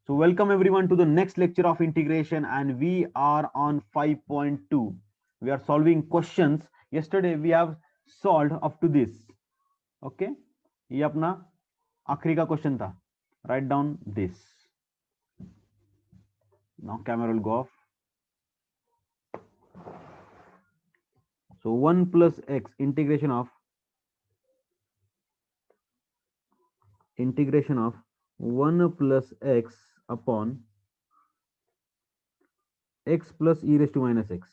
So welcome everyone to the next lecture of integration, and we are on 5.2. We are solving questions. Yesterday we have solved up to this. Okay, ये अपना आखिरी का question था. Write down this. Now camera will go off. So 1 plus x integration of 1 plus x upon x plus e raised to minus x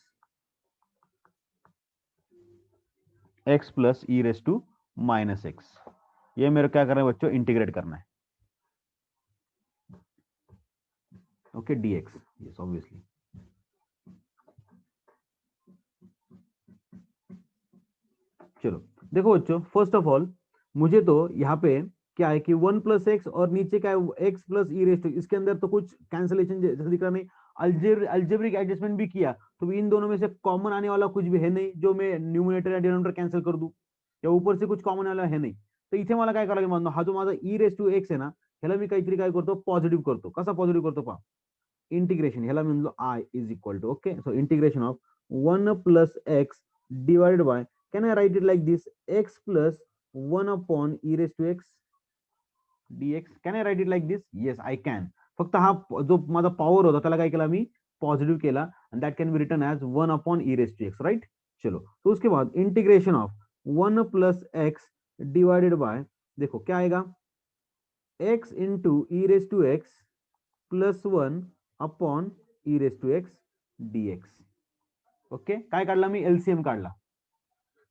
plus e raised to minus x. ये मेरे क्या करना है बच्चों, इंटीग्रेट करना है. Okay, dx. Yes, obviously. चलो देखो बच्चों, फर्स्ट ऑफ ऑल मुझे तो यहाँ पे क्या है कि 1 प्लस एक्स और नीचे क्या है x प्लस ई रेस्ट, इसके अंदर तो कुछ कैंसलेशन जैसा दिख रहा नहीं. अल्जेब्रिक एडजस्टमेंट भी किया तो इन दोनों में से कॉमन आने वाला कुछ भी है नहीं जो मैं न्यूमरेटर या डिनोमिनेटर कैंसिल कर दूं, या ऊपर से कुछ कॉमन वाला है नाही. तर इथे मला काय करावं लागेल, हा जो माझा ई रेस टू एक्स आहे ना, ह्याला मी काहीतरी काय करतो, पॉझिटिव्ह करतो. कसा पॉझिटिव्ह करतो पहा, इंटिग्रेशन, ह्याला मी म्हणलो I is equal to, okay, so integration of 1 plus x divided by, can I write it like this, x plus 1 upon e raised to x dx. Can I write it like this? Yes, I can. फक्त हा जो माझा power होता त्याला काय केला मी, positive केला, and that can be written as 1 upon e raised to x, right? चलो, तो उसके बाद integration of 1 plus x divided by, देखो क्या आएगा, x into E raise to x plus 1 upon e raise to x dx. Okay, काय काढला मी, LCM काढला.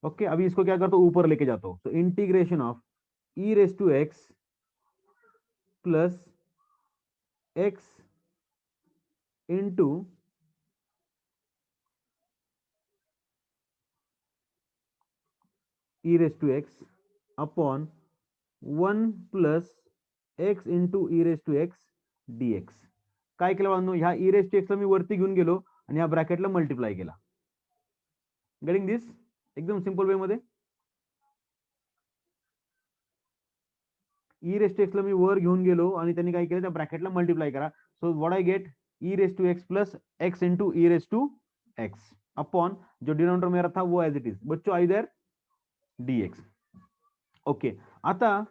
ओके, अभी इसको क्या करता हूं, ऊपर लेके जाता हूं. तो integration of e raise to x plus x into E raise to x upon 1 plus x into E raise to x dx. काय केलं बांधू, ह्या ई रेस टू एक्सला मी वरती घेऊन गेलो आणि ह्या ब्रॅकेटला मल्टिप्लाय केला. गेटिंग दिस, एकदम सिंपल वे मध्ये. ई रेस टू एक्सला मी वर घेऊन गेलो आणि त्यांनी काय केलं, त्या ब्रॅकेटला मल्टिप्लाय करा. So what I get, e raise to x plus x into E raise to x upon जो डिनोमिनेटर मेरा था वो एज इट इज, बच्चों इधर dx. ओके, आता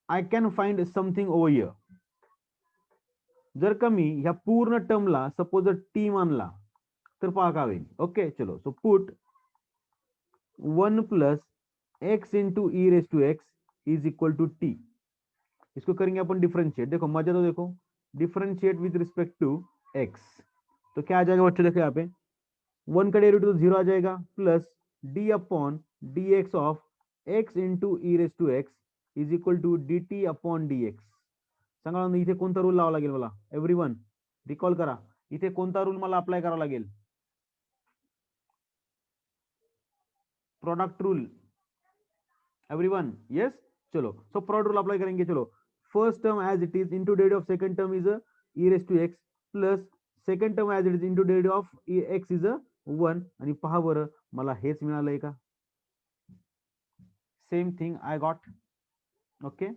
I can find something over here. जर का मी ह्या पूर्ण टर्मला सपोज जर टी मानला तर पहा का होईल. ओके, चलो, so put 1 plus x into E raise to x is equal to t. इसको करेंगे अपन डिफरेंशिएट. देखो मजा तो देखो, differentiate with respect to x, तो क्या आ जाएगा बच्चों, देखो यहाँ पे 1 का डेरिवेटिव 0 आ जाएगा, plus D upon D X of X into E raise to x is equal to D T upon D X. सांगा इथे कोणता रूल लावा लागेल मला, एव्हरीवन रिकॉल करा, इथे कोणता रूल मला अप्लाय करावा लागेल, प्रोडक्ट रूल. एवरीवन यस, चलो, सो प्रोडक्ट रूल अप्लाई करेंगे. चलो, first term as it is into derivative of second term is e raise to x plus second term as it is into derivative of x is 1. आणि पहा बरं मला हेच मिळालंय का, same thing I got. Okay,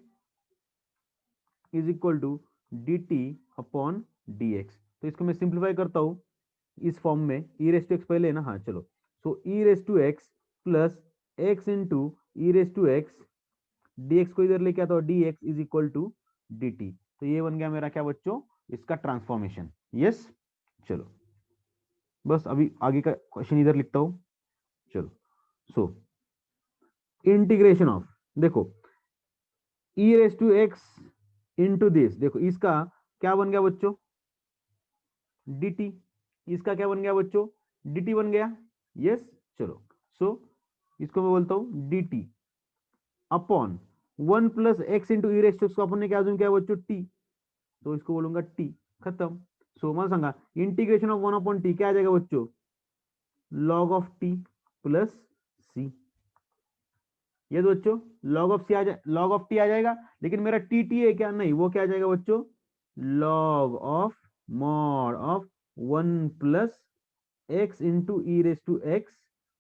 is equal to D T upon D x. तो इसको मैं सिंप्लीफाई करता हूं इस फॉर्म में, ई रेस टू एक्स पहले है ना, हाँ चलो, so E raise to x plus x into E raise to x dx को इधर लेके आता हूं, dx is equal to dt. तो ये बन गया मेरा क्या बच्चों, इसका ट्रांसफॉर्मेशन. यस, चलो, बस अभी आगे का क्वेश्चन इधर लिखता हूं. चलो, सो इंटीग्रेशन ऑफ, देखो E raise to X into this, देखो इसका क्या बन गया बच्चों, dt. इसका क्या बन गया बच्चों, dt बन गया. यस, चलो, सो इसको मैं बोलता हूं dt upon 1 plus x into E raise to x को अपन ने क्या अजून किया बच्चों, टी, तो इसको बोलूंगा टी, खत्म. सो मला सांगा इंटीग्रेशन ऑफ 1 अपॉन टी क्या आ जाएगा बच्चों, log of t plus C. ये तो बच्चों लॉग ऑफ सी आ जाए, लॉग ऑफ टी आ जाएगा, लेकिन मेरा टी टी है क्या, नहीं, वो क्या आ जाएगा बच्चों, log of mod of 1 plus x into E raise to X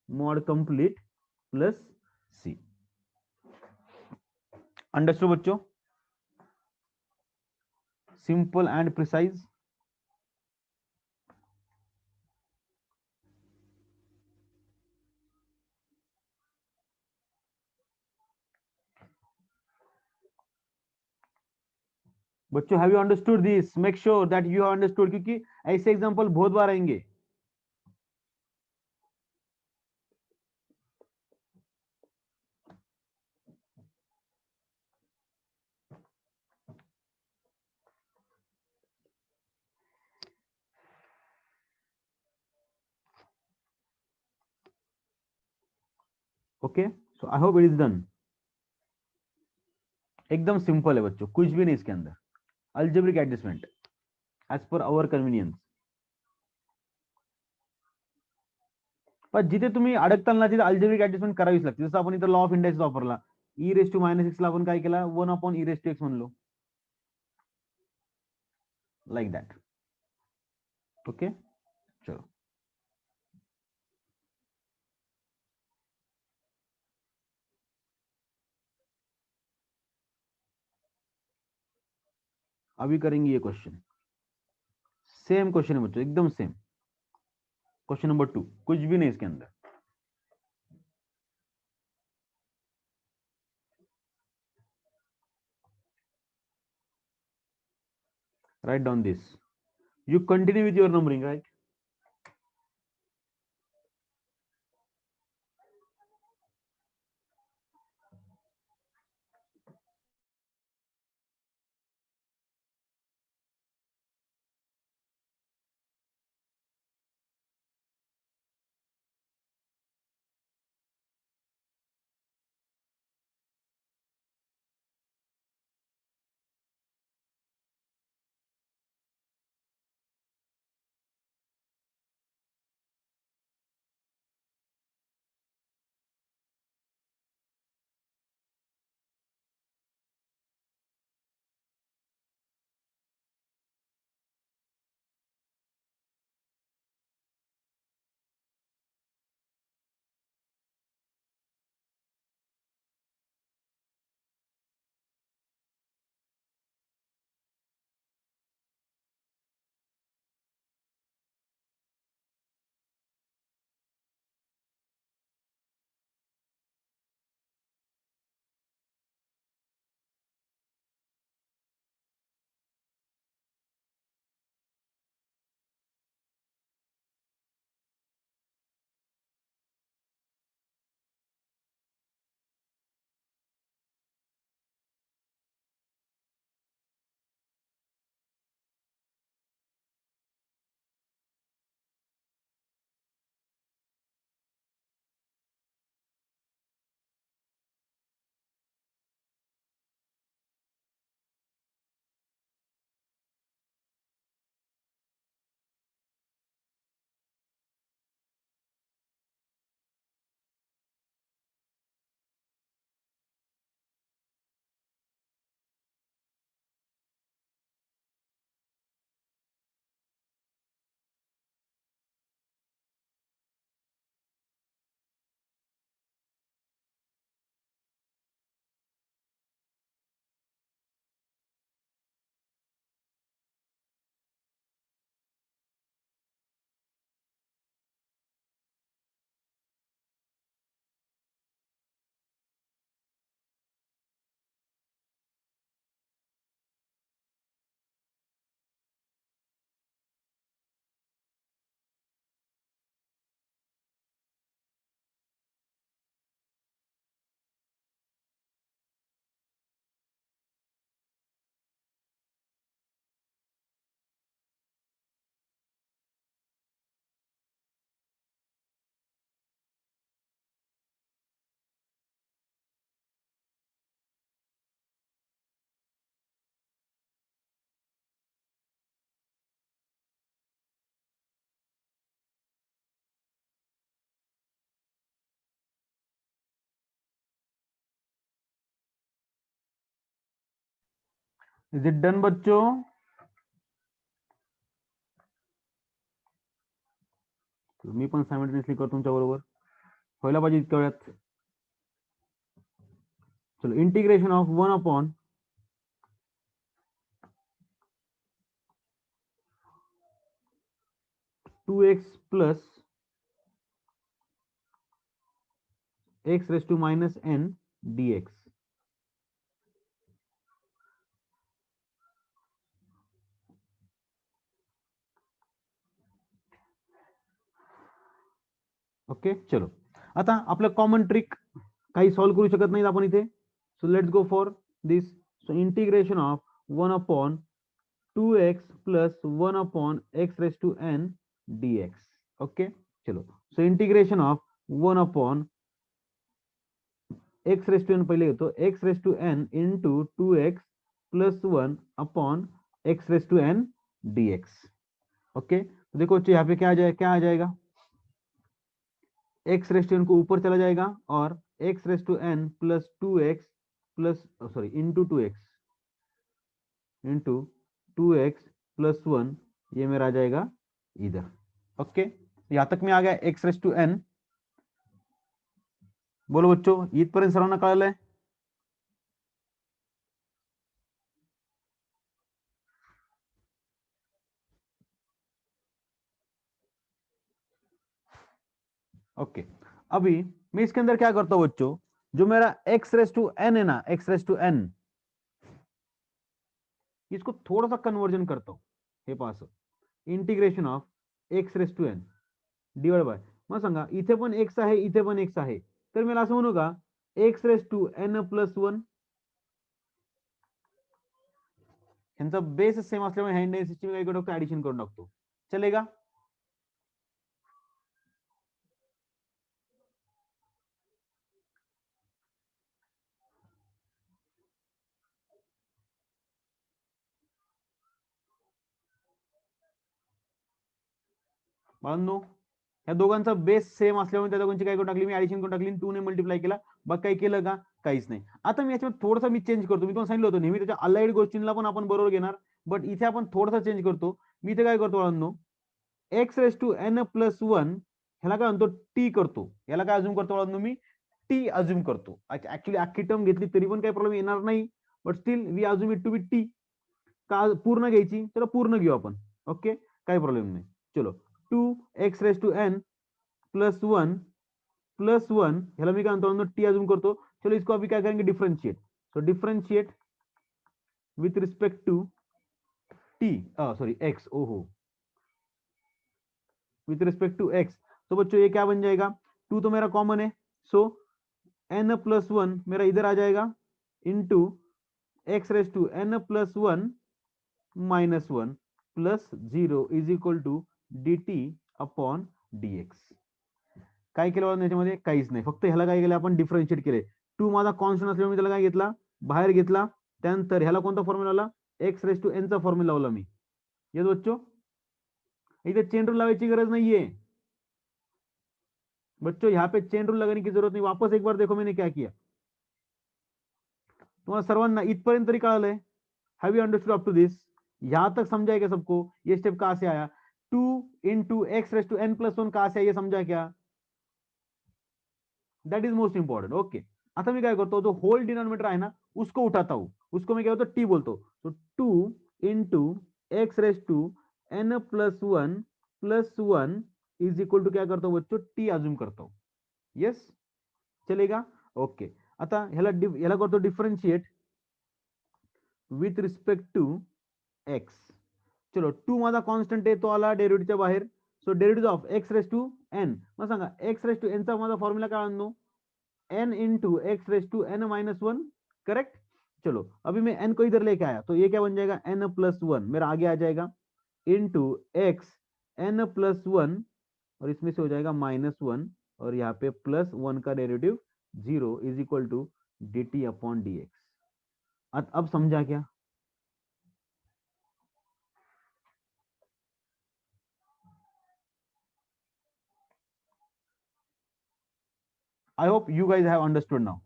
mod complete plus C. Understood बच्चों. Simple and precise. बच्चों have you understood this? Make sure that you have understood, क्योंकि ऐसे एग्जांपल बहुत बार आएंगे. Okay, so I hope it is done. एकदम सिंपल है बच्चों, कुछ भी नहीं इसके अंदर. Algebraic adjustment as per our convenience. पण जिथे तुम्ही अडकताल ना तिथे अल्जेब्रिक ऍडजस्टमेंट करावीच लागते. जसं आपण इथं लॉ ऑफ इंडेक्स वापरला, e raise to minus x ला आपण काय केला, 1 upon e raise to x म्हणलो, लाइक दैट. ओके, चलो. अभी करेंगे ये क्वेश्चन. सेम क्वेश्चन है बच्चों, एकदम सेम. क्वेश्चन नंबर 2, कुछ भी नहीं इसके अंदर. Right down this. You continue with your numbering, right. Is it done बच्चों? मी पण सायमल्टेनियसली करतो तुमच्या बरोबर, व्हायला पाहिजे इतक्या वेळात. चलो, integration of 1 upon 2x plus x raise to minus n dx। Okay, चलो आता आपलं कॉमन ट्रिक काही सॉल्व्ह करू शकत नाहीत आपण इथे, so let's go for this. So integration of 1 upon 2x plus 1 upon x raise to n dx। Okay, चलो, so integration of 1 upon x raise to n पहले घेतो, x raise to n into 2x plus 1 upon x raise to n dx। Okay, तो देखो बच्चों यहाँ पे क्या आ जाएगा, x रेस टू n को ऊपर चला जाएगा और x raise to n plus 2x plus sorry into 2x plus 1 ये मेरा आ जाएगा इधर। ओके, यहां तक में आ गया x रेस टू n। बोलो बच्चों, इथपर्यंत सर्वांना कळलंय? ओके, अभी मैं इसके अंदर क्या करता हूं बच्चों, जो मेरा x रेस टू n है ना, x रेस टू n, इसको थोड़ा सा कन्वर्जन करता हूं हे पास integration of x raise to n divide by, मग सांगा इथे पण x आहे, इथे पण x आहे, तर मी असं म्हणू का x raise to n plus 1, यांचा बेस सेम असल्यामुळे ह्या इंडेक्स सिस्टम काय करू, ऍडिशन करून टाकतो, चलेगा? बाळांनो, या दोघांचा बेस सेम असल्यामुळे त्या दोघांची काय करून टाकली मी, ऍडिशन करून टाकली, 2 ने मल्टिप्लाय केला, बघ काही केलं का, काहीच नाही। आता मी याच्यात थोडंसं मी चेंज करतो, मी तुम्हाला सांगितलं होतं नेहमी त्याच्या अलाइड गोष्टींना पण आपण बरोबर घेणार, बट इथे आपण थोडंसं चेंज करतो। मी इथे काय करतो बाळांनो, x raise to n plus 1 ह्याला काय म्हणतो टी करतो, याला काय अज्युम करतो बाळांनो मी, टी अज्युम करतो। ऍक्च्युअली अख्खी टर्म घेतली तरी पण काही प्रॉब्लेम येणार नाही, but still we assume it to be t. का पूर्ण घ्यायची, चलो पूर्ण घेऊ आपण, ओके काही प्रॉब्लेम नाही। चलो 2x raise to n plus one ह्याला मी काय म्हणतो टी अज्युम करतो। चलो इसको अभी क्या करेंगे, डिफरेंशिएट, तो differentiate with respect to t, sorry x, ओहो, विथ रिस्पेक्ट टू एक्स। तो बच्चों ये क्या बन जाएगा, 2 तो मेरा कॉमन है, सो n प्लस 1 मेरा इधर आ जाएगा into x raise to n plus 1 minus 1 plus 0 is equal to D T upon dx. काय केलं याच्यामध्ये, काहीच नाही, फक्त ह्याला काय केलं आपण, डिफरन्शिएट केले। 2 माझा कॉन्स्टंट असल्यामुळे मी त्याला काय घेतला, बाहेर घेतला, त्यानंतर ह्याला कोणता फॉर्म्युला लावला, एक्स रेस टू एन चा फॉर्म्युला लावला मी। ये बच्चों इथे चेन रूल लावायची गरज नाहीये बच्चों, यहाँ पे चेन रूल लगाने की जरूरत नहीं। वापस एक बार देखो मैंने क्या किया, तुम्हाला सर्वांना इथपर्यंत तरी कळालंय, have you understood up to this, यहां तक समझा है क्या सबको, ये स्टेप कहां से आया, 2 into x raise to n plus 1 कहां से आया, ये समझा क्या, that is most important. Okay, आता मैं क्या करता हूं, जो होल डिनोमिनेटर है ना उसको उठाता हूं, उसको मैं क्या होता टी बोलता हूं, तो 2 into x raise to n plus one is equal to क्या करता हूं बच्चों, टी अज्यूम करता हूं, यस चलेगा। ओके, आता ह्याला करतो differentiate with respect to X. चलो 2 माझा कॉन्स्टंट आहे, तो आला डेरिव्हेटिव्हच्या बाहेर, so derivative of x raise to N, मग सांगा एक्स रेस टू एन चा माझा फॉर्म्युला काय आणू, n into x raise to N minus 1, correct. चलो अभी मैं n को इधर लेके आया, तो ये क्या बन जाएगा, n प्लस 1 मेरा आगे आ जाएगा इंटू एक्स n प्लस 1, और इसमें से हो जाएगा माइनस 1, और यहाँ पे प्लस 1 का derivative 0 is equal to D T upon D x. अब समझा क्या, I hope you guys have understood now.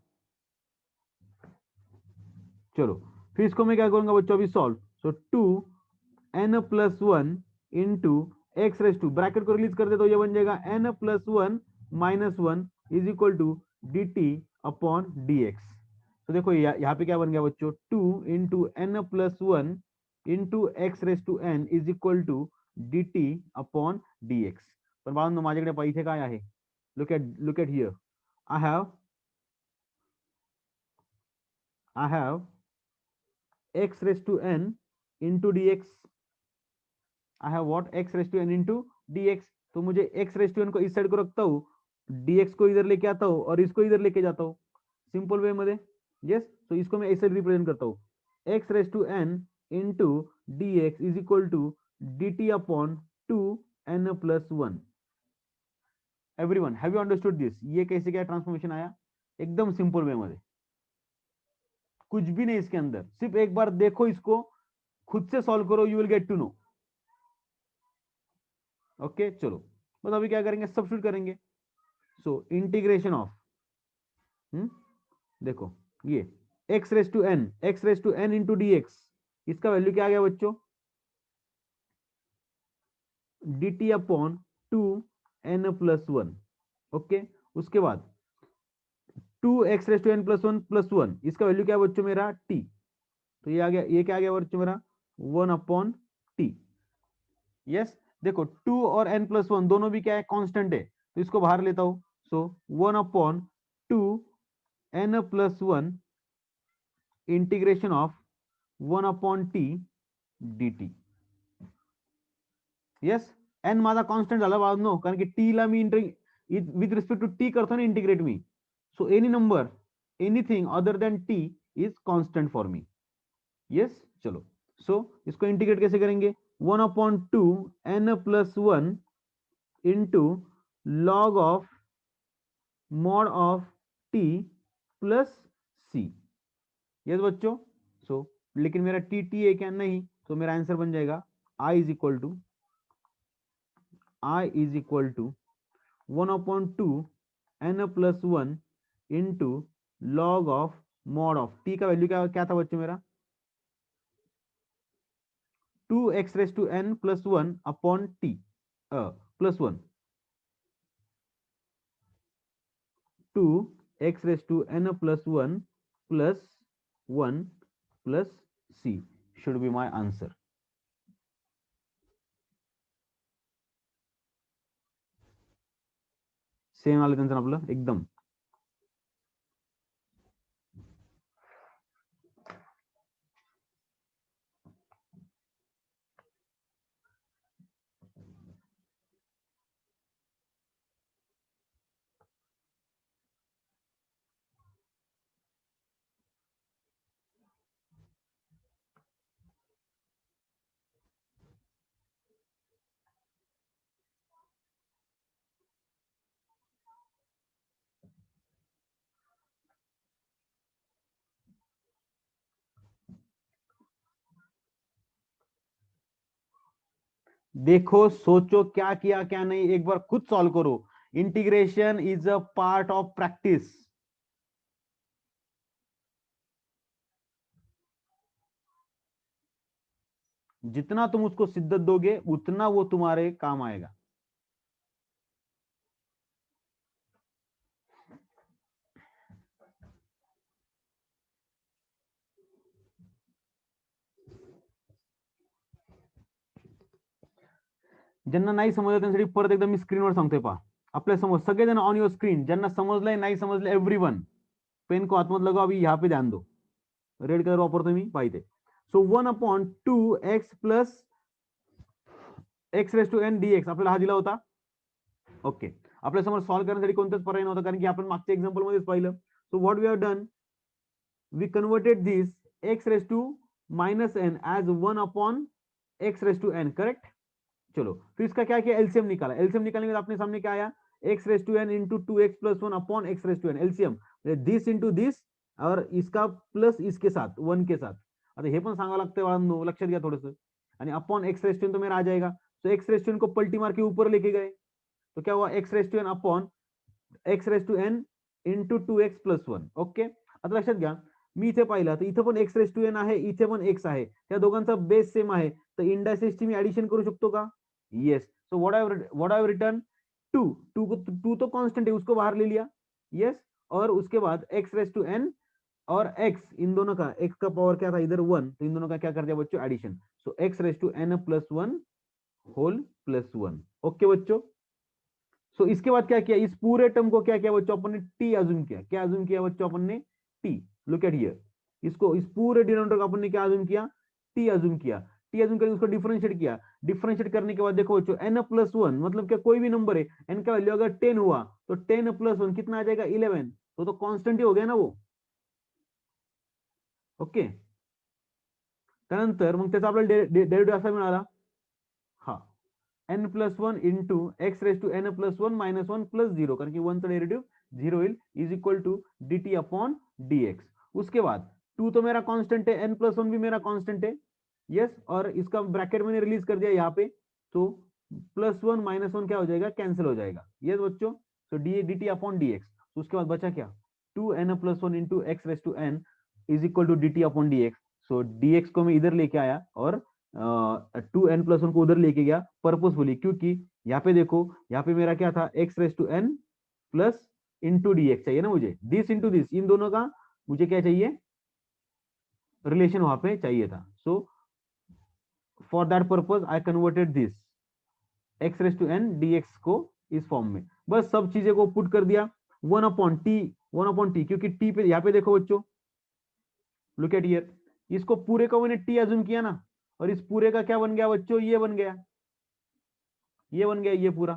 चलो फिर इसको मैं क्या करूंगा बच्चों, अभी solve, so 2 n plus 1 into x raise to, bracket को रिलीज कर दे तो ये बन जाएगा n plus 1 minus 1 is equal to D T upon D x. तो देखो यहाँ पे क्या बन गया बच्चों, 2 into n plus 1 into x raise to n is equal to D T upon dx. पण बाळांनो माझ्याकडे इथे काय आहे, look at here. I have x raised to n into dx. I have what? x raised to n into dx. तो मुझे x raised to n को इस साइड को रखता हूँ, dx को इधर लेके आता हूँ और इसको इधर लेके जाता हूँ सिंपल वे मध्ये. यस, तो इसको मैं ऐसे रिप्रेजेंट करता हूँ, x raised to n into dx is equal to dt upon 2n plus 1. Everyone have you understood this? ये कैसे क्या ट्रांसफॉर्मेशन आया? एकदम सिंपल वे मध्ये, कुछ भी नहीं इसके अंदर, सिर्फ एक बार देखो इसको, खुद से सॉल्व करो, you will get to know. Okay चलो, बस अभी क्या करेंगे, सब्स्टिट्यूट करेंगे. सो इंटीग्रेशन ऑफ, देखो ये x raise to n into dx, इसका वैल्यू क्या आ गया बच्चों, dt upon 2n plus 1. Okay, उसके बाद 2x raise to n plus 1, इसका वैल्यू क्या है बच्चों मेरा, t. तो ये आ गया, ये क्या आ गया बच्चों मेरा, 1 अपॉन t. यस, देखो 2 और n प्लस 1 दोनों भी क्या है, कांस्टेंट है, तो इसको बाहर लेता हूं. So 1 upon 2n plus 1 integration of 1 upon t dt. Yes, n माझा कॉन्स्टंट झाला बाळांनो, कारण की t ला मी विथ रिस्पेक्ट टू t करतो ना इंटिग्रेट मी. So any number, anything other than t is constant for मी. यस चलो, सो इसको इंटीग्रेट कैसे करेंगे, 1 upon 2n plus 1 into log of mod of t plus c. Yes बच्चों, सो लेकिन मेरा टी है क्या, नहीं, तो मेरा आंसर बन जाएगा i is equal to 1 upon 2n plus 1 into log of mod of t का वैल्यू क्या क्या था बच्चों मेरा, 2x raise to n plus 1 upon t plus 1, 2x raise to n plus 1 plus 1 plus c should be my answer. Same आलं त्यांचं आपलं एकदम. देखो सोचो क्या किया क्या नहीं, एक बार खुद सॉल्व करो. Integration is a part of practice. जितना तुम उसको शिद्दत दोगे उतना वो तुम्हारे काम आएगा. ज्यांना नाही समजलं त्यांसाठी परत एकदा मी स्क्रीनवर सांगतोय, पहा आपल्या समोर सगळेजण ऑन युअर स्क्रीन. ज्यांना समजलंय नाही समजलं, एव्हरीवन पेन को हाथ मत लगाओ, अभी यहाँ पे ध्यान दो, रेड कलर वापरतो मी पाहिजे. So 1 upon 2x plus x raise to n dx आपल्याला हा दिला होता. ओके, आपल्या समोर सॉल्व्ह करण्यासाठी कोणताच पर्याय नव्हता, कारण की आपण मागच्या एक्झाम्पल मध्येच पाहिलं. So what we have done, we converted this x raise to minus n as 1 upon x raise to n, correct. चलो फिर इसका क्या किया, एलसीएम निकाला. एलसीएम निकालने के बाद अपने सामने क्या आया, x raise to n into 2x plus 1 upon x raise to n. LCM this into this और इसका प्लस इसके साथ 1 के साथ. आता हे पण सांगावं लागतं बाळांनो, लक्षात घ्या थोडंसं. आणि upon x raise to n तो मेरा आ जाएगा. तो x रेस टू n को पलटी मार के ऊपर लेके गए, तो क्या हुआ, x raise to n upon x raise to n into 2x plus 1. Okay, आता लक्षात घ्या, मी इथे पाहिलं तर इथे पण x रेस टू n आहे, इथे पण x आहे, त्या दोघांचा बेस सेम आहे, तर इंडायसेसची मी ऍडिशन करू शकतो का, yes. So what I return 2, 2 तो कांस्टेंट है, उसको बाहर ले लिया, यस. और उसके बाद x रेस टू n और x, इन दोनों का x का पावर क्या था इधर 1, तो इन दोनों का क्या कर दिया बच्चों, addition. So x raise to n plus 1 whole plus 1। Okay बच्चों, सो इसके बाद क्या किया, इस पूरे टर्म को क्या किया बच्चों अपन ने, टी अज्यूम किया। क्या अज्यूम किया बच्चों अपन ने, टी। लुक एट हियर, इसको, इस पूरे डिनोमिनेटर को अपन ने क्या अज्यूम किया, टी अज्यूम किया। टी अज्यूम करके उसको डिफरेंशिएट किया। डिफरेंशिएट करने के बाद देखो बच्चों, एन प्लस वन मतलब क्या, कोई भी नंबर है, एन का वैल्यू अगर 10 हुआ तो 10 प्लस वन कितना आ जाएगा, 11। तो कॉन्स्टेंट ही हो गया ना वो। ओके, त्यानंतर मग त्याचा आपल्याला डेरिव्हेटिव्ह असा मिळाला, हा, n plus one into x raise to n plus one minus one plus zero, कारण की वन का डेरिवेटिव जीरो होईल, is equal to D T upon D x. उसके बाद टू तो मेरा कांस्टेंट है, एन प्लस वन भी मेरा कांस्टेंट है, यस, और इसका ब्रैकेट मैंने रिलीज कर दिया यहाँ पे, तो प्लस वन माइनस वन क्या हो जाएगा, कैंसिल हो जाएगा, यस बच्चों। तो d T upon D x, उसके बाद बचा क्या, two n plus one into x raise to n is equal to D T upon D x. So d x को मैं इधर लेके आया और टू एन प्लस वन को उधर लेके गया पर्पसफुली, क्योंकि यहाँ पे देखो, यहाँ पे मेरा क्या था, x raise to n plus into D x चाहिए ना मुझे, दिस इंटू दिस, इन दोनों का मुझे क्या चाहिए, रिलेशन वहां पे चाहिए था। So for that purpose I converted this x raise to n d x को इस फॉर्म में, बस सब चीजें को पुट कर दिया, one upon T, one upon T, क्योंकि टी पे यहाँ पे देखो बच्चों, लुक एट हियर, इसको पूरे का मैंने टी अज्यूम किया ना, और इस पूरे का क्या बन गया बच्चों, ये बन गया, ये बन गया ये पूरा,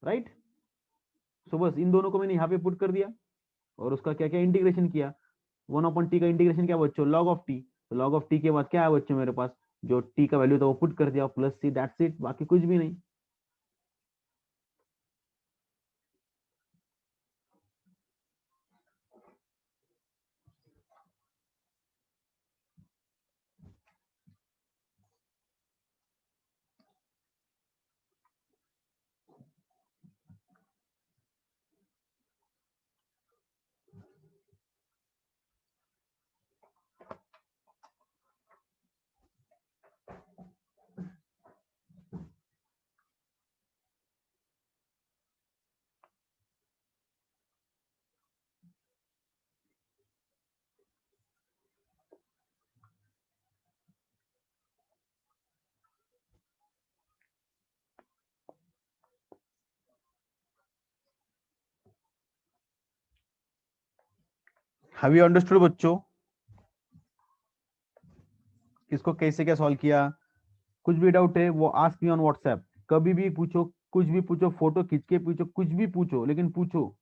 राइट। सो बस इन दोनों को मैंने यहाँ पे पुट कर दिया, और उसका क्या क्या इंटीग्रेशन किया, वन अपॉन टी का इंटीग्रेशन क्या बच्चों, लॉग ऑफ टी। तो लॉग ऑफ टी के बाद क्या है बच्चों मेरे पास, जो टी का वैल्यू था वो पुट कर दिया, प्लस सी, दैट्स इट, बाकी कुछ भी नहीं। हैव यू अंडरस्टूड बच्चों, इसको कैसे क्या सॉल्व किया, कुछ भी डाउट है वो आस्क मी ऑन व्हाट्सएप, कभी भी पूछो, कुछ भी पूछो, फोटो खींच के पूछो, कुछ भी पूछो, लेकिन पूछो।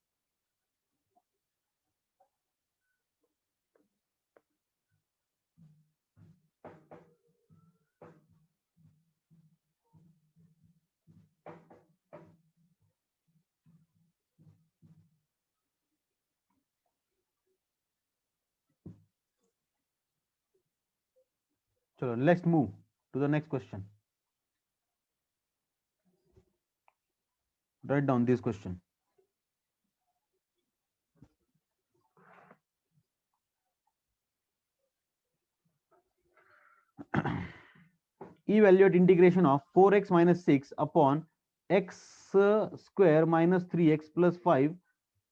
चलो let's move to the next question, right down this question. evaluate integration of 4x minus 6 upon x square minus 3x plus 5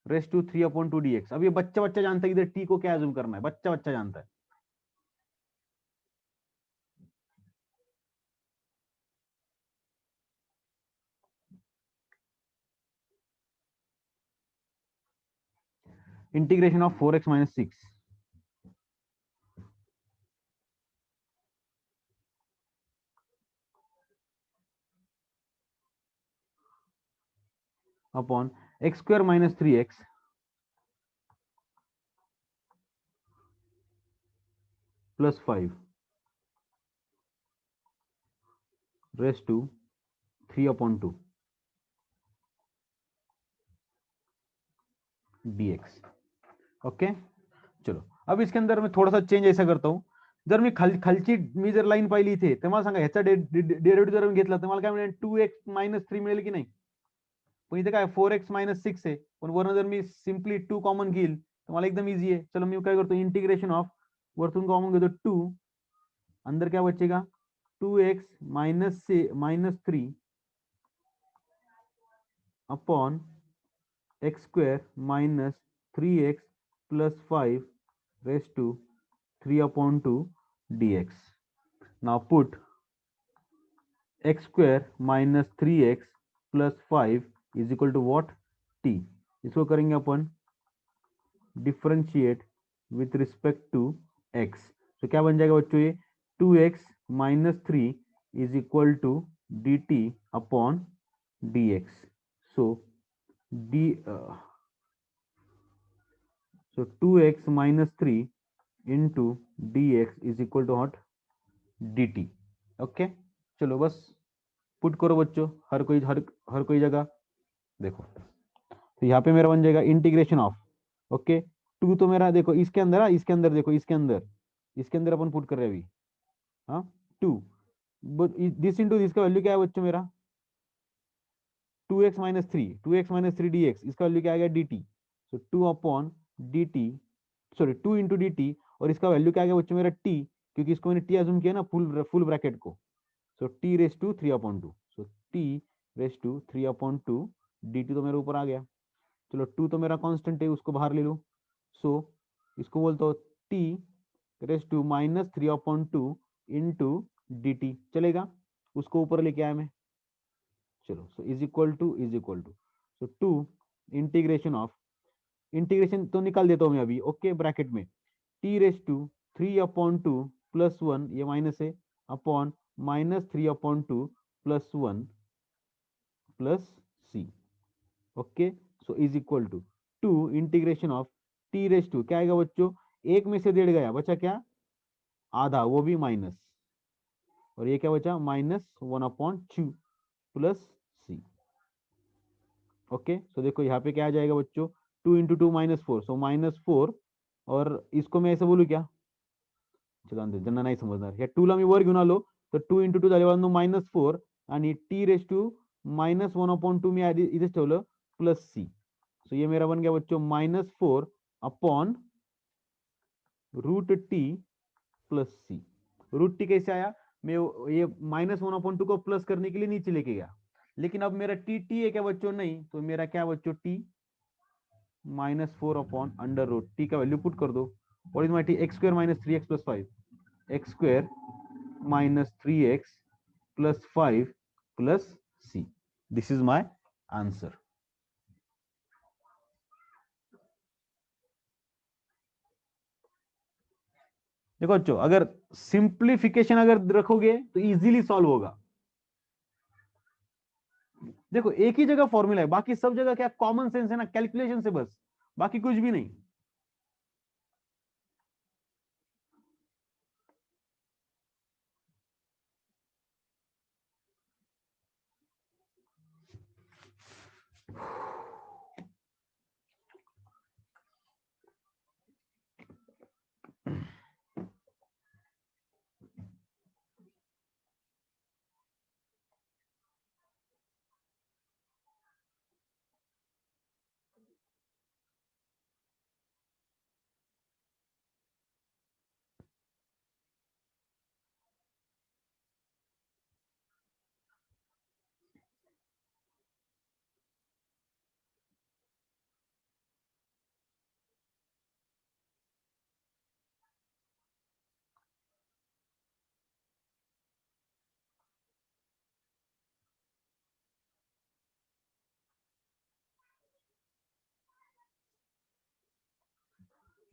raise to 3 upon 2 dx। अब ये बच्चा बच्चा जानता है इधर t को क्या अज्यूम करना है, बच्चा बच्चा जानता है। Integration of 4x minus 6 upon x square minus 3x plus 5 raise to 3 upon 2 dx। Okay, चलो अब इसके अंदर मैं थोड़ा सा चेंज ऐसा करता हूं, जर मी खालची मी जर लाईन पाहिली इथे, तर मला सांगा ह्याचा डेरिव्हेटिव्ह जर मी घेतला तर मला काय मिळेल, 2x मायनस 3 मिळेल की नाही, पण इथे काय 4x मायनस 6 आहे, पण वरनं जर मी सिम्पली 2 कॉमन घेईल तर मला एकदम इजी आहे। चलो मी काय करतो, इंटिग्रेशन ऑफ, वरतून कॉमन घेतो 2, अंदर क्या बचेगा 2x minus 3 upon x square minus 3x plus 5 raise to 3 upon 2 dx। now put X square minus 3x plus 5 is equal to what, T. इसको करेंगे अपन differentiate with respect to x. तो क्या बन जाएगा बच्चों, ये 2x-3 is equal to D T upon D x. So D so 2x-3 into D x is equal to what, D T. Okay, चलो बस पुट करो बच्चों, हर कोई जगह देखो। तो यहाँ पे मेरा बन जाएगा इंटीग्रेशन ऑफ, ओके, टू तो मेरा देखो इसके अंदर, इसके अंदर देखो, इसके अंदर अपन पुट कर रहे हैं अभी। हाँ, टू, दिस इंटू दिस का वैल्यू क्या है बच्चों मेरा, 2x-3 डी एक्स, इसका वैल्यू क्या आएगा, डी टी। सो 2 upon D T, sorry 2 into D T, और इसका वैल्यू क्या आएगा बच्चों मेरा, टी, क्योंकि इसको मैंने टी अज्यूम किया ना, फुल ब्रैकेट को। So T raise to 3/2, so T raise to 3/2 D T तो मेरे ऊपर आ गया। चलो 2 तो मेरा कांस्टेंट है, उसको बाहर ले लो। सो इसको बोलता हो t raise to -3/2 into D t, चलेगा, उसको ऊपर लेके आया मैं। चलो, so is equal to so 2 integration of, integration तो निकाल देता हूं मैं अभी, ओके, ब्रैकेट में टी रेस टू 3/2 प्लस 1, ये माइनस है, upon -3/2 plus 1 plus c. Okay, so is equal to 2 integration of T raise to, क्या आएगा बच्चों, एक में से 1.5 गया, बचा क्या, आधा, वो भी माइनस, और ये क्या बचा, -1/2 प्लस सी। ओके, सो देखो यहाँ पे क्या आ जाएगा बच्चों, 2 इंटू 2 -4, सो -4, और इसको मैं ऐसे बोलू क्या, चला ज्यांना नाही समजणार, या 2 ला मी वर घेऊन आलो, तर 2 इंटू 2 झाले -4, आणि टी रेस टू -1/2 मी आधी इथेच ठेवलं, प्लस सी। सो ये मेरा बन गया बच्चों -4 अपॉन रूट टी प्लस सी। रूट टी कैसे आया, मैं ये -1/2 को प्लस करने के लिए नीचे लेके गया, लेकिन अब मेरा टी है क्या बच्चों, नहीं, तो मेरा क्या बच्चों, t -4 upon under root t का वैल्यू पुट कर दो, और is my t, x square -3x plus 5, x square -3x plus 5 plus C. This is my answer. देखो बच्चों, अगर सिंप्लीफिकेशन अगर रखोगे तो इजीली सॉल्व होगा। देखो एक ही जगह फॉर्मूला है, बाकी सब जगह क्या कॉमन सेंस है ना, कैलकुलेशन से बस, बाकी कुछ भी नहीं।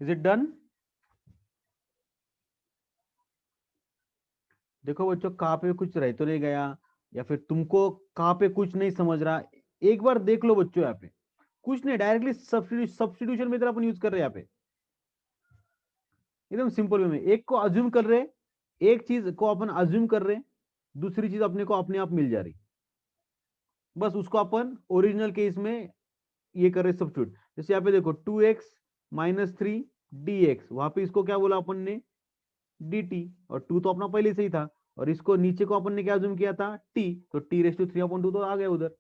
Is it done? देखो बच्चों, कहाँ पे कुछ रह तो नहीं गया, या फिर तुमको कहाँ पे कुछ नहीं समझ रहा, एक बार देख लो बच्चों, यहाँ पे कुछ नहीं, डायरेक्टली सब्स्टिट्यूशन मेथड अपन यूज कर रहे हैं यहाँ पे, एकदम सिंपल वे में, एक को अज्यूम कर रहे, एक चीज को अपन अज्यूम कर रहे, दूसरी चीज अपने को अपने आप मिल जा रही, बस उसको अपन ओरिजिनल केस में ये कर रहे सब्स्टिट्यूट। जैसे यहाँ पे देखो 2x-3 dx, वहां पे इसको क्या बोला अपन ने, dt, और 2 तो अपना पहले से ही था, और इसको नीचे को अपन ने क्या अज्यूम किया था, t, तो t⁻3/2 तो आ गया उधर।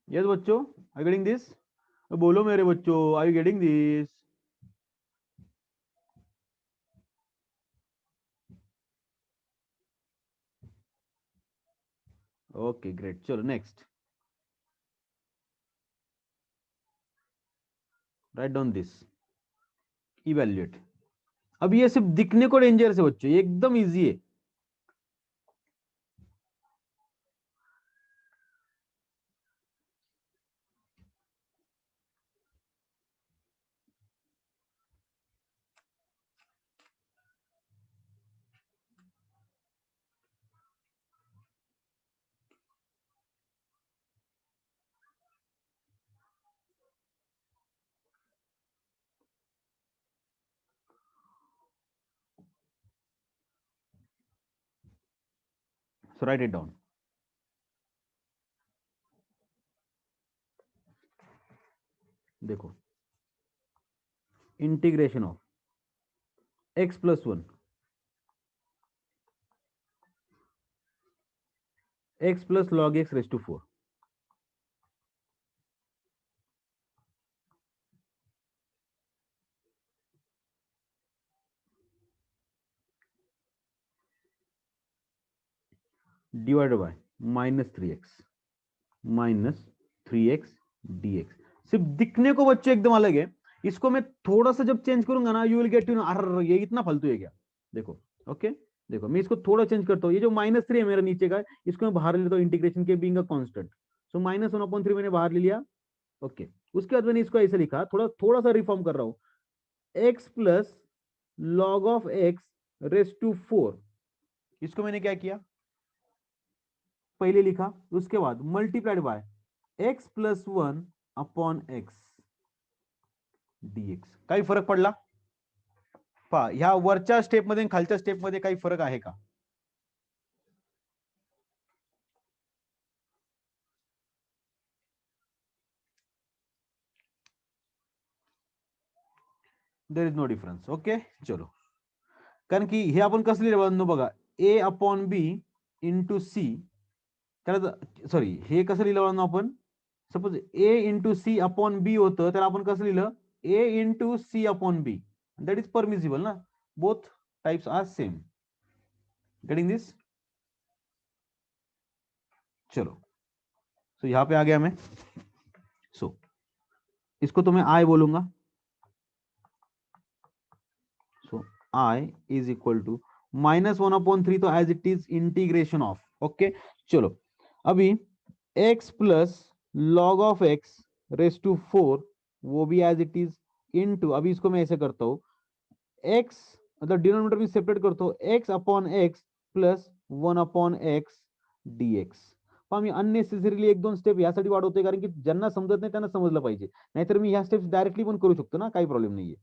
यस बच्चों, आर यू गेटिंग दिस? बोलो मेरे बच्चों, are you getting this? Okay great, चलो next, right down this, evaluate. अब ये सिर्फ दिखने को डेंजरस है बच्चों, ये एकदम इजी है, So write it down. देखो, integration of x plus 1 x plus log x raised to 4 divided by minus three x dx। सिर्फ दिखने को बच्चे एकदम अलग है, इसको मैं थोड़ा सा जब चेंज करूंगा ना, you will get to know, अरे ये इतना फालतू है क्या। देखो, ओके, देखो मैं इसको थोड़ा चेंज करता हूँ, ये जो -3 है मेरा नीचे का, इसको मैं बाहर ले लेता हूँ इंटीग्रेशन के बीइंग अ कांस्टेंट। सो -1/3 मैंने बाहर ले लिया। ओके, उसके बाद मैंने इसको ऐसे लिखा, थोड़ा थोड़ा सा रिफॉर्म कर रहा हूँ, x plus log of x raise to 4। इसको मैंने क्या किया, पहले लिखा, उसके बाद multiplied by x plus 1/x dx। काही फरक पडला पहा, ह्या वरच्या स्टेपमध्ये आणि खालच्या स्टेपमध्ये काही फरक आहे का? There is no difference. Okay, चलो, कारण की हे आपण कसं लिहिलं बघा, a/b इंटू सी, त्याला सॉरी हे कसं लिहिलं आपण, suppose a into C upon B होतं, त्याला आपण कसं लिहिलं, a into C upon B, that is permissible ना, both types are same. Getting this? चलो, तो यहां पे आ गया मैं। सो इसको तो मैं आई बोलूंगा। So I is equal to -1/3, तो as it is integration of. Okay, चलो, अभी x plus log of x raise to 4, वो भी एज इट इज इनटू, अभी इसको मैं ऐसे करता हूं, x मतलब डिनोमिनेटर में सेपरेट करतो, x upon x plus 1/x dx। पण मी अननेसेसरीली एक दोन स्टेप यासाठी वाढवतोय, कारण की ज्यांना समजत नाही त्यांना समजलं पाहिजे, नाहीतर मी ह्या स्टेप्स डायरेक्टली पण करू शकतो ना, काही प्रॉब्लेम नाहीये।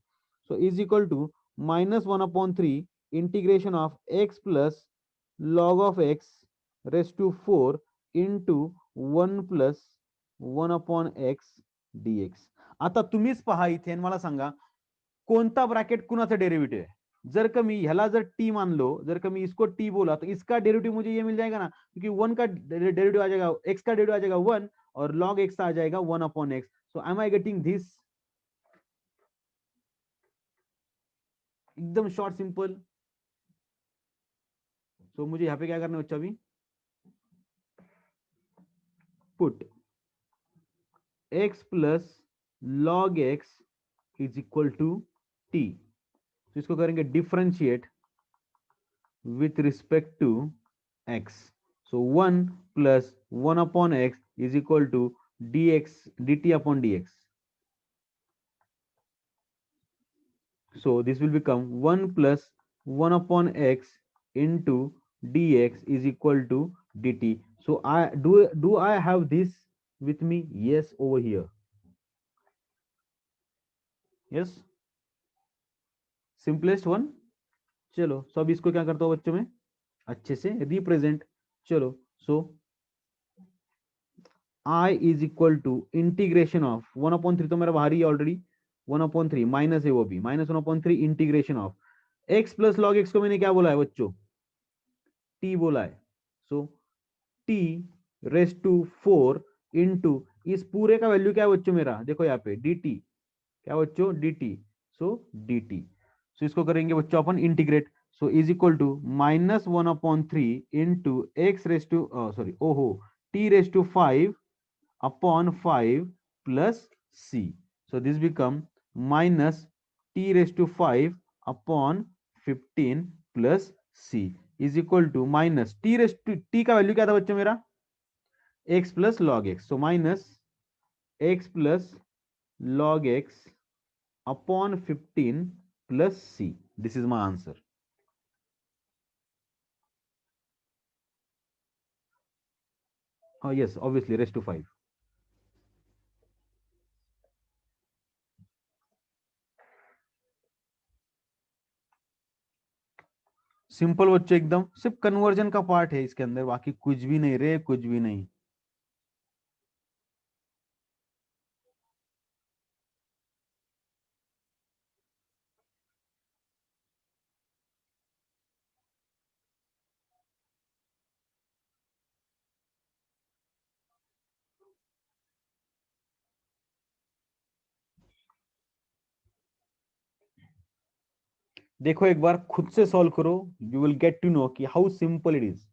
So is equal to -1/3 integration of x plus log of x raise to 4 into 1 plus 1/x dx। आता तुम्हीच पहा इथे मला सांगा, कोणता ब्रैकेट कुणाचा डेरिवेटिव है। जर का मी ह्याला जर टी मान लो, जर का मैं इसको टी बोला, तो इसका डेरिवेटिव मुझे ये मिल जाएगा ना, क्योंकि 1 का डेरिवेटिव आ जाएगा, एक्स का डेरिवेटिव आ जाएगा 1, और लॉग एक्स आ जाएगा 1/x। So am I getting this? एकदम शॉर्ट सिंपल। सो मुझे यहाँ पे क्या करना है बच्चा, अभी put x plus log x is equal to t. तो इसको करेंगे differentiate with respect to x। So 1 plus 1/x is equal to dx dt upon dx। So this will become 1 plus 1/x into dx is equal to dt। So do I have this with me? Yes, over here। Yes, simplest one। चलो, सब इसको क्या करता हूं बच्चों में, अच्छे से रिप्रेजेंट। चलो, so I is equal to integration of 1/3, तो मेरा बाहर ही ऑलरेडी 1/3 माइनस है, वो भी -1/3 integration of x plus log x को मैंने क्या बोला है बच्चों, t बोला है। सो t रेस टू 4 इंटू, इस पूरे का वैल्यू क्या है बच्चों मेरा, देखो यहाँ पे dt, क्या बच्चों dt। सो dt, सो इसको करेंगे बच्चों अपन integrate. So is equal to -1/3 into x raise to, sorry, ओहो, t raise to 5 upon 5 plus c। So this become minus t raised to 5 upon 15 plus c is equal to minus t raised to, t का value क्या था बच्चों मेरा, x plus log x। So minus x plus log x upon 15 plus c। This is my answer। Yes, obviously raised to 5। Simple बच्चों, एकदम सिर्फ conversion का part है इसके अंदर, बाकी कुछ भी नहीं रे, कुछ भी नहीं। देखो एक बार खुद से सॉल्व करो, you will get to know कि हाउ सिंपल इट इज।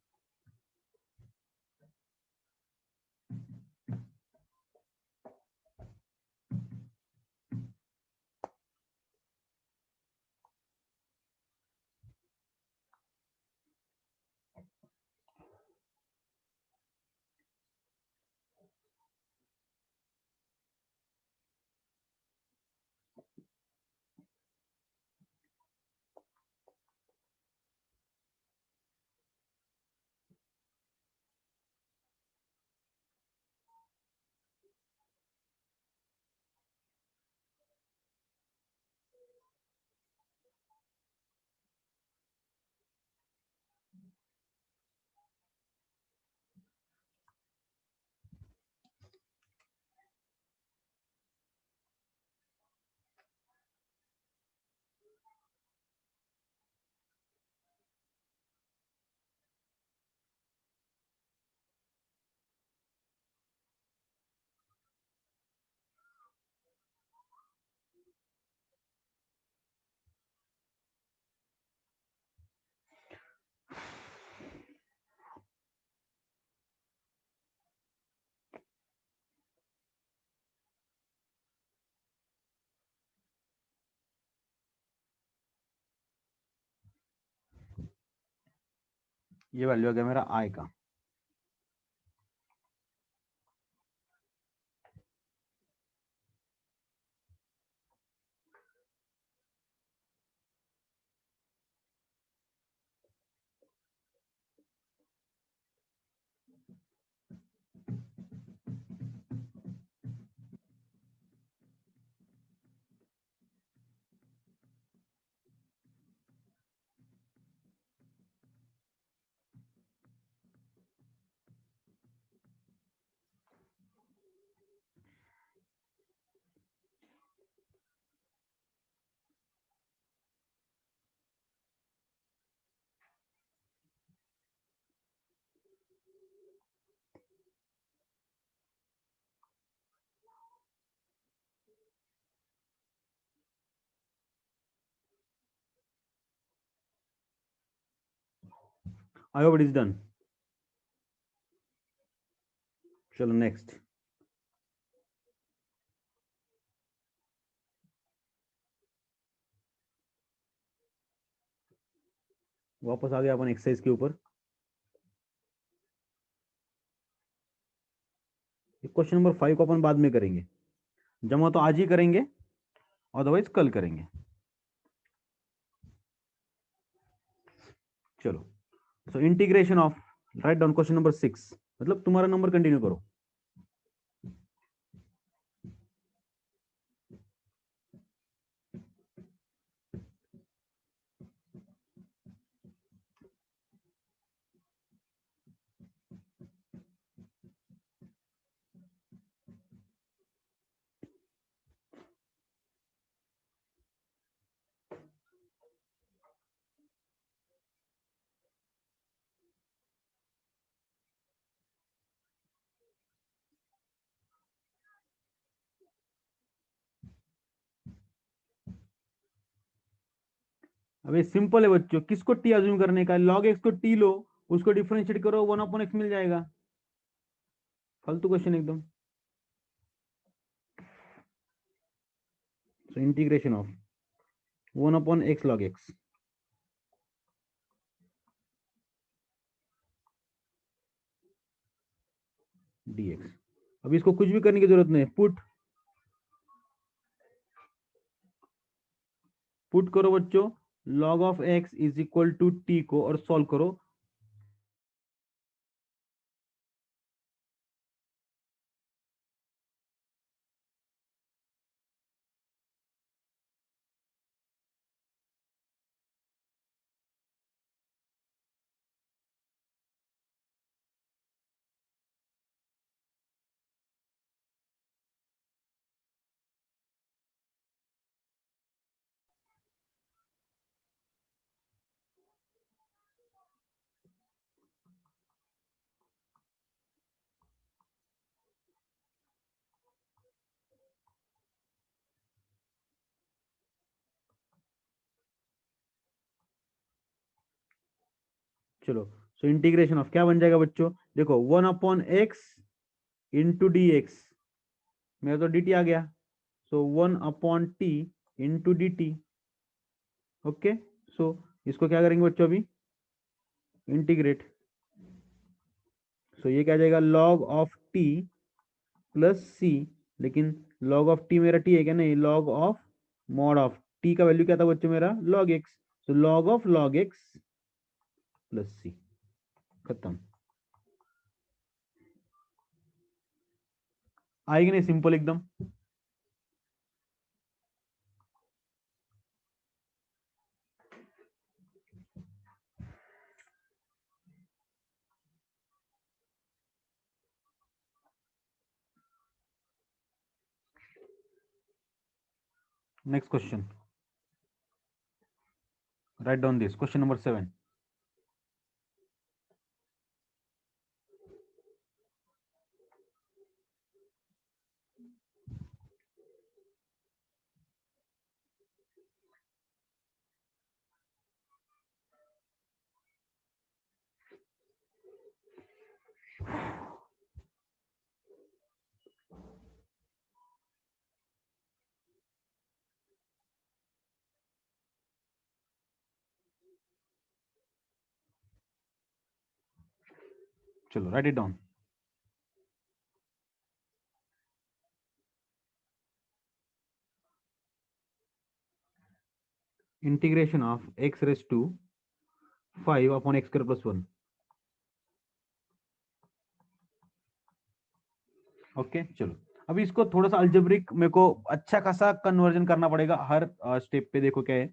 ये वैल्यू आ गया मेरा आई का। I hope it is done. चलो नेक्स्ट। वापस आ गया अपन एक्सरसाइज के ऊपर। क्वेश्चन नंबर 5 को अपन बाद में करेंगे, जमा तो आज ही करेंगे, अदरवाइज कल करेंगे। चलो, सो integration of, right down question number 6, मतलब तुम्हारा नंबर कंटिन्यू करो। अब ये सिंपल है बच्चों, किसको टी अज्यूम करने का, लॉग एक्स को टी लो, उसको डिफरेंशिएट करो, 1/x मिल जाएगा। फालतू क्वेश्चन एकदम। सो integration of 1/x log x dx। अब इसको कुछ भी करने की जरूरत नहीं, पुट करो बच्चों, log of x is equal to t को, और सॉल्व करो। चलो, सो इंटीग्रेशन ऑफ क्या बन जाएगा बच्चों, देखो 1/x इंटू डी एक्स, मेरा तो डी टी आ गया, so 1/t into D T. Okay, so इसको क्या करेंगे बच्चों अभी, इंटीग्रेट। सो ये क्या आ जाएगा, log of t plus C, लेकिन log ऑफ t मेरा t है क्या, नहीं, log of mod of t का वैल्यू क्या था बच्चों मेरा log x, so log of log x plus C, खत्म। आएगी नहीं, सिंपल एकदम। Next question, right down this question number 7। चलो right it down. Integration of x raise to 5/x² + 1। Okay, चलो अभी इसको थोड़ा सा अल्जेब्रिक मेरे को अच्छा खासा कन्वर्जन करना पड़ेगा हर स्टेप पे। देखो क्या है,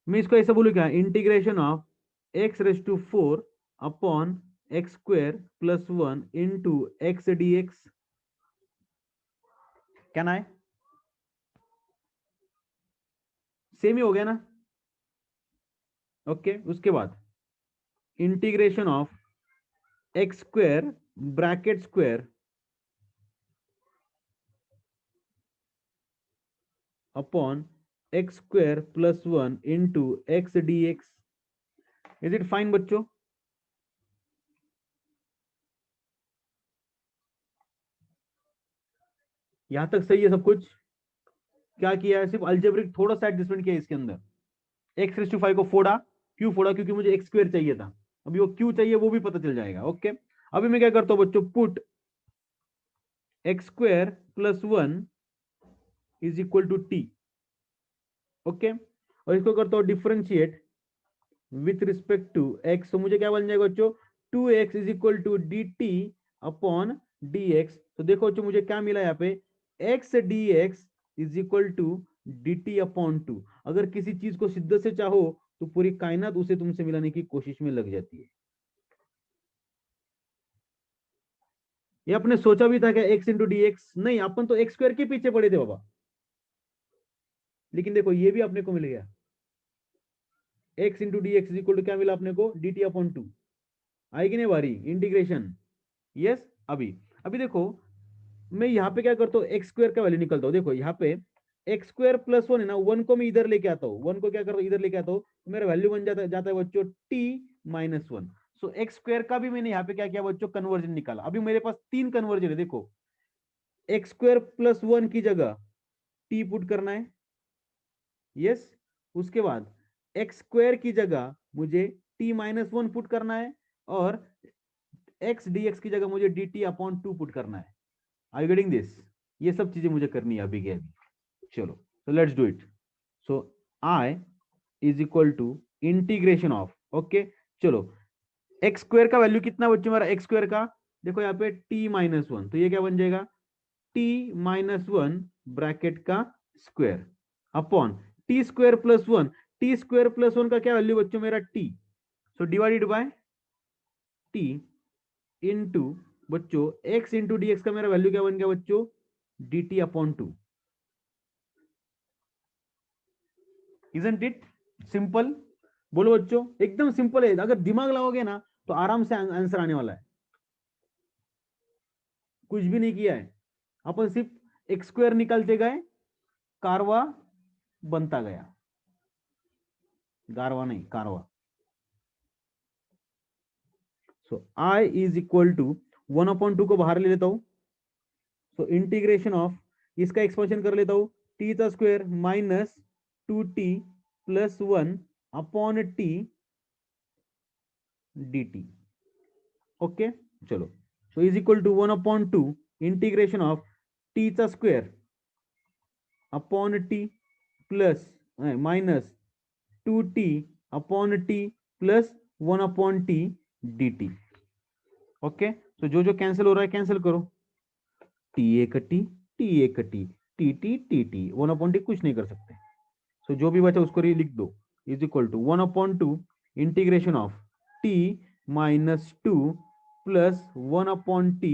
मैं इसको ऐसा बोलूँ क्या, integration of x⁴/x² + 1 into x D x, क्या ना है, सेम ही हो गया ना। ओके, उसके बाद integration of x² bracket square upon x² + 1 into x D x. Is it fine बच्चों? यहां तक सही है सब कुछ? क्या किया है, सिर्फ अल्जेब्रिक थोड़ा सा एडजस्टमेंट किया इसके अंदर। x⁵ को फोड़ा, क्यों फोड़ा, क्योंकि मुझे x² चाहिए था। अभी वो क्यों चाहिए वो भी पता चल जाएगा। ओके, अभी मैं क्या करता हूं बच्चों, पुट x² + 1 = t। ओके, और इसको करता हूं differentiate with respect to x, तो मुझे क्या बन जाएगा बच्चों, 2x = dt अपॉन dx। तो देखो बच्चों मुझे क्या मिला यहाँ पे, x dx = dt/2। अगर किसी चीज को शिद्दत से चाहो तो पूरी कायनात उसे तुमसे मिलाने की कोशिश में लग जाती है। ये आपने सोचा भी था क्या x × dx? नहीं, अपन तो x² के पीछे पड़े थे बाबा। लेकिन देखो ये भी अपने को मिल गया, x × dx क्या मिला अपने को, dt/2। आएगी नहीं बारी इंटीग्रेशन? यस। अभी अभी देखो मैं यहाँ पे क्या करता हूँ, x² का वैल्यू निकलता हूँ। देखो यहाँ पे x² + 1 है ना, 1 को मैं इधर लेके आता हूँ, 1 को क्या करता हूँ, इधर लेके आता हूँ, तो मेरा वैल्यू बन जाता है बच्चों t-1। सो x² का भी मैंने यहाँ पे क्या किया बच्चों, कन्वर्जन निकाला। अभी मेरे पास 3 कन्वर्जन है। देखो x² + 1 की जगह t पुट करना है, यस। उसके बाद x² की जगह मुझे t-1 पुट करना है, और x dx की जगह मुझे dt/2 पुट करना है। Are you getting this? ये सब चीजें मुझे करनी है अभी के अभी। चलो, so let's do it. So I = integration of, okay चलो, x² का वैल्यू कितना बच्चों मेरा, x² का देखो यहाँ पे t-1, तो ये क्या बन जाएगा, t-1 ब्रैकेट का स्क्वायर अपॉन t² + 1। t² + 1 का क्या वैल्यू बच्चों मेरा t, so divided by t into बच्चों x इंटू dx का मेरा वैल्यू क्या बन गया बच्चों, dt/2। Isn't it simple? बोलो बच्चों, एकदम सिंपल है। अगर दिमाग लगाओगे ना तो आराम से आंसर आने वाला है। कुछ भी नहीं किया है, अपन सिर्फ x² निकालते गए, कारवा बनता गया, गारवा नहीं कारवा। So I is equal to 1/2 को बाहर ले लेता हूं, सो इंटीग्रेशन ऑफ इसका एक्सपेंशन कर लेता हूं, टी का square minus 2t plus 1 upon T dt। Okay चलो, so is equal to 1/2 integration of T का square upon T plus minus 2t upon T plus 1/t dt। Okay, तो जो cancel हो रहा है कैंसिल करो, टी एक टी, टी एक टी, टी 1/t कुछ नहीं कर सकते, सो जो भी बचा उसको लिख दो, is equal to 1/2 integration of T minus 2 plus 1/t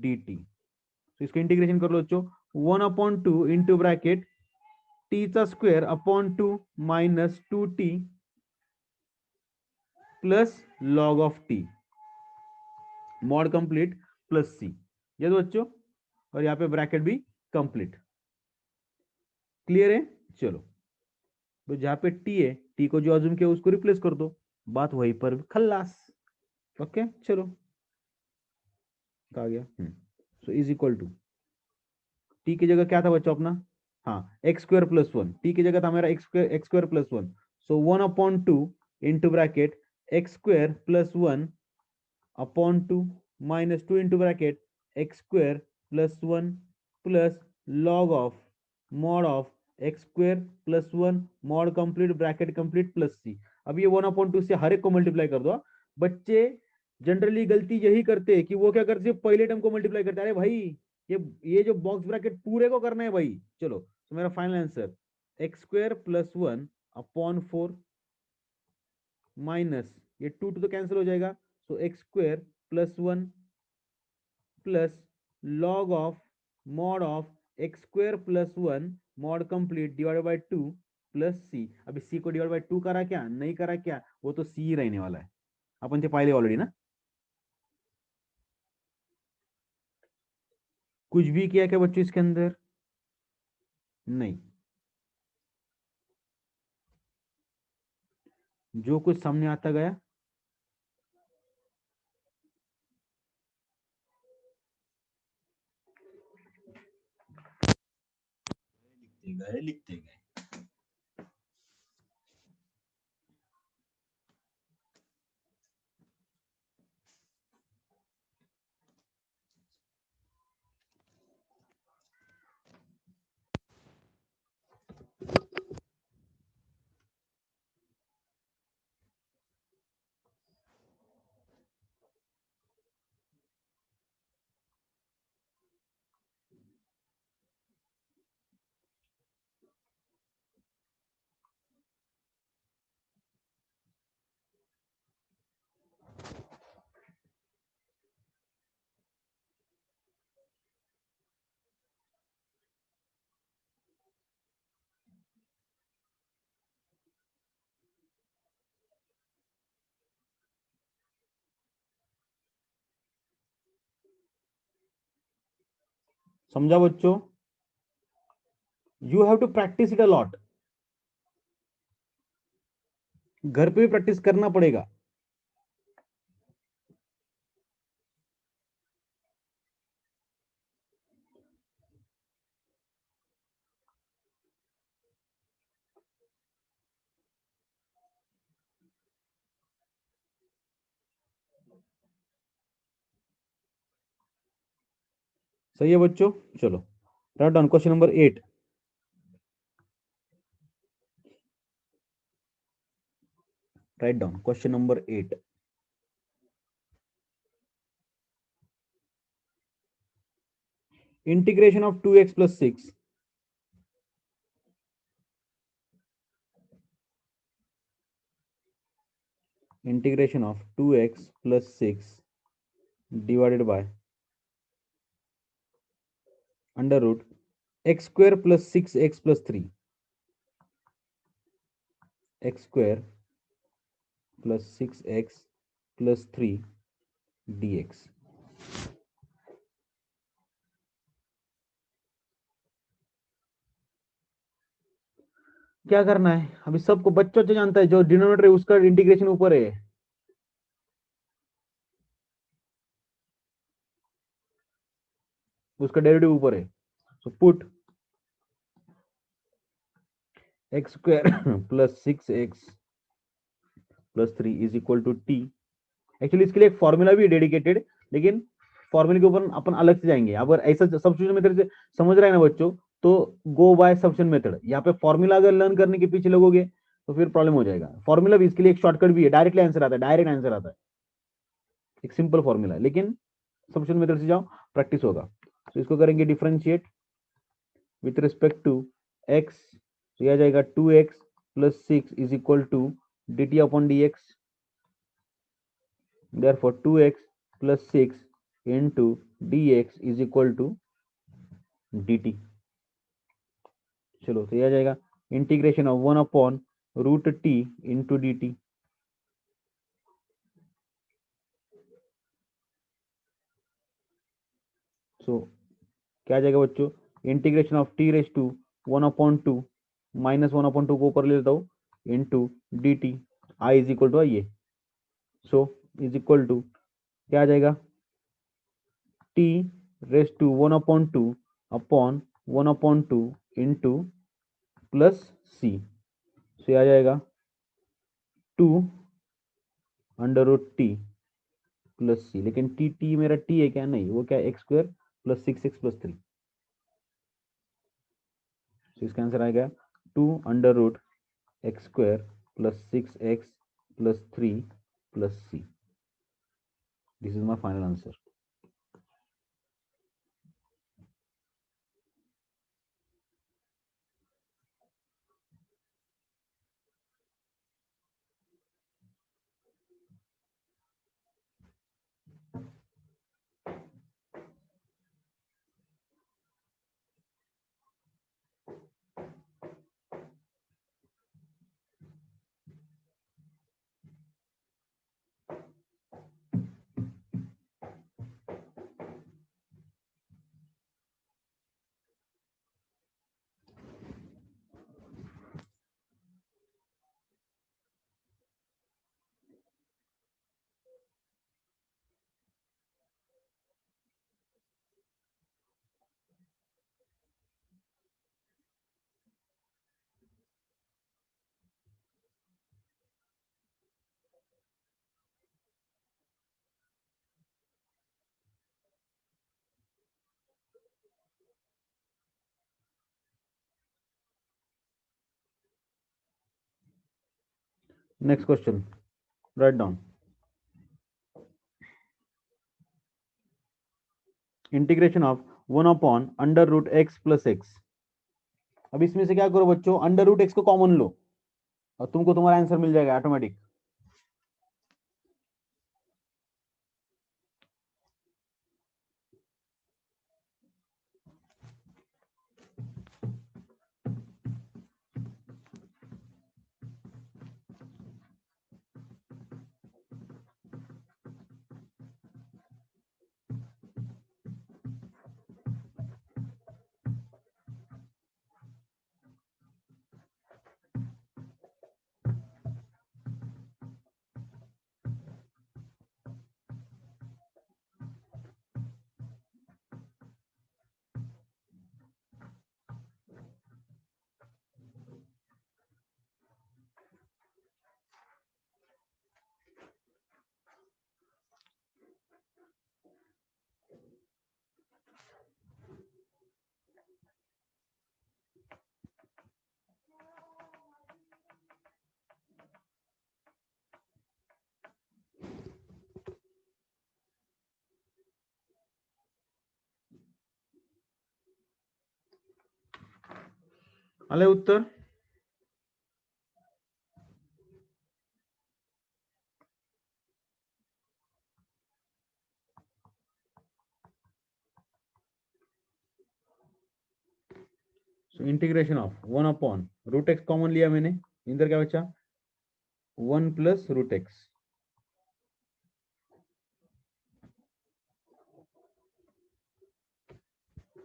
dt। तो इसका इंटीग्रेशन कर लो बच्चों, 1/2 इंटू ब्रैकेट टी का square upon 2 minus 2t plus log of T mod complete plus C, ये दो बच्चों, और यहां पे ब्रैकेट भी कंप्लीट। क्लियर है? चलो, तो जहां पे टी है, टी को जो अज्यूम किया उसको रिप्लेस कर दो, बात वहीं पर खल्लास। ओके चलो, कहा गया so is equal to t की जगह क्या था बच्चों अपना, हाँ एक्स स्क्वायर प्लस 1, टी की जगह था मेरा x square plus 1, so 1/2 into bracket x square plus 1 upon 2 minus 2 into bracket x square plus 1 plus log of mod of x square plus 1 mod complete bracket complete plus C. अब ये 1/2 से हर एक को multiply कर दो। बच्चे generally गलती यही करते हैं कि वो क्या करते हैं, पहले टर्म को मल्टीप्लाई करते हैं। अरे भाई, ये जो बॉक्स ब्रैकेट पूरे को करना है भाई। चलो, तो मेरा final answer x square plus 1 upon 4 minus ये 2 तो कैंसिल हो जाएगा, so x square plus 1 plus log of mod of x square plus 1 mod complete divide by 2 plus C. अभी सी को डिवाइड बाय 2 करा क्या, नहीं करा क्या, वो तो सी रहने वाला है, अपन ते पाहिले ऑलरेडी ना। कुछ भी किया क्या बच्चों इसके अंदर, नहीं, जो कुछ सामने आता गया। लिखते गए। समझा बच्चों? You have to practise it a lot, घर पे भी प्रैक्टिस करना पड़ेगा। सही है बच्चों, चलो write down question number 8। Write down question number 8। Integration of 2x plus 6 integration of 2x plus 6 divided by under root x square plus 6x plus 3 x square plus 6x plus 3 dx। क्या करना है अभी, सबको बच्चों से जानता है, जो डिनोमिनेटर है उसका इंटीग्रेशन ऊपर है। उसका डेरिवेटिव ऊपर है। So put x square plus 6x plus 3 is equal to t. Actually इसके लिए एक फॉर्मूला भी डेडिकेटेड, लेकिन फॉर्मूले के ऊपर अपन अलग से जाएंगे। अगर ऐसा सब्स्टिट्यूशन मेथड से समझ रहे हैं ना बच्चों, तो गो बाय सब्स्टिट्यूशन मेथड। यहाँ पे फॉर्मूला अगर लर्न करने के पीछे लगोगे तो फिर प्रॉब्लम हो जाएगा। फॉर्मूला भी इसके लिए एक शॉर्टकट भी है, डायरेक्टली आंसर आता है, डायरेक्ट आंसर आता है, एक सिंपल फॉर्मूला है, लेकिन सब्स्टिट्यूशन मेथड से जाओ, प्रैक्टिस होगा। तो इसको करेंगे differentiate with respect to x, तो यह आ जाएगा 2x plus 6 is equal to dt upon dx। Therefore 2x plus 6 into dx is equal to dt। चलो तो यह आ जाएगा integration of 1 upon root T into D T. So क्या आ जाएगा बच्चों, integration of T raise to 1/2 minus 1/2 को ऊपर ले लेता हूँ into D T, I is equal to I है। सो इज इक्वल टू क्या आ जाएगा, T raise to 1/2 upon 1/2 into plus C. So आ जाएगा 2 under root T plus C. लेकिन टी टी मेरा टी है क्या, नहीं, वो क्या, x square plus 6x plus 3। तो इसका आंसर आएगा 2 under root x square plus 6x plus 3 plus C. This is my final answer. Next question, right down. Integration of 1 upon under root x plus x. अब इसमें से क्या करो बच्चों, under root x को कॉमन लो और तुमको तुम्हारा आंसर मिल जाएगा ऑटोमेटिक। आले उत्तर। So integration of 1 upon root x common लिया मैंने, इधर क्या बचा, 1 plus root x,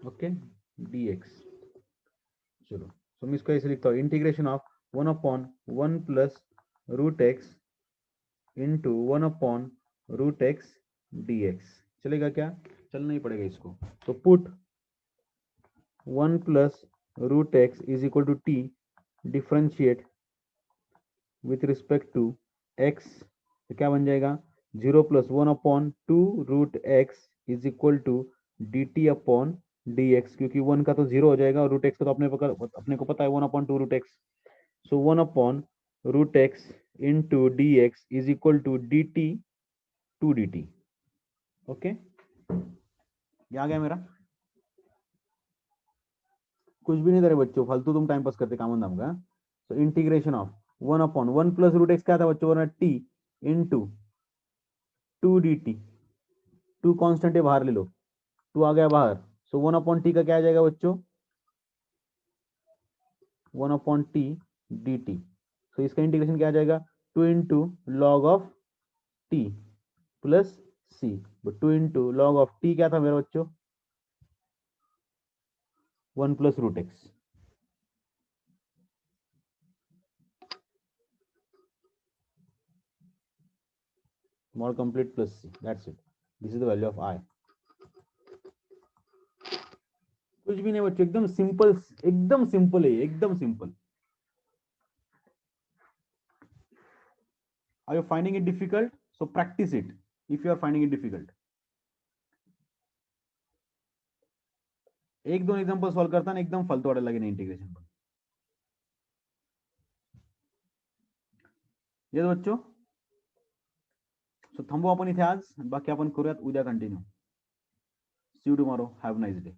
okay, dx। चलो तो मैं इसको ऐसे लिखता हूँ, integration of 1 upon 1 plus root x into 1 upon root x dx। चलेगा क्या, चलना ही पड़ेगा इसको। तो put 1 plus root x is equal to t differentiate with respect to x, तो क्या बन जाएगा 0 plus 1/2 root x is equal to D T upon D x, क्योंकि 1 का तो 0 हो जाएगा और रूट एक्स का तो अपने को पता है 1/2 रूट एक्स, सो 1/रूट x into D x is equal to D T two D T. Okay, ये आ गया मेरा। कुछ भी नहीं दे रहे बच्चों, फालतू तुम टाइम पास करते काम धाम का। तो integration of 1/1 plus root x क्या था बच्चों, वरना t into two D T, two constant है बाहर ले लो, टू आ गया बाहर, सो 1/टी का क्या आ जाएगा बच्चों 1/टी डी टी, तो इसका इंटीग्रेशन क्या आ जाएगा 2 into log of t plus c, 2 into log of t क्या था मेरे बच्चों 1 plus root x, small complete plus c, that's it, this is the value of I। कुछ भी नहीं बच्चों, एकदम सिंपल, एकदम सिंपल है, एकदम simple. Are you finding it difficult? So practice it if you are finding it difficult। एक दोन एग्जांपल सॉल्व करता ना एकदम फालतू वाटायला लागेल इंटिग्रेशन पण। येस बच्चों, सो थांबू आपण इथे आज, बाकी आपण करूयात उद्या continue. See you tomorrow, have nice day.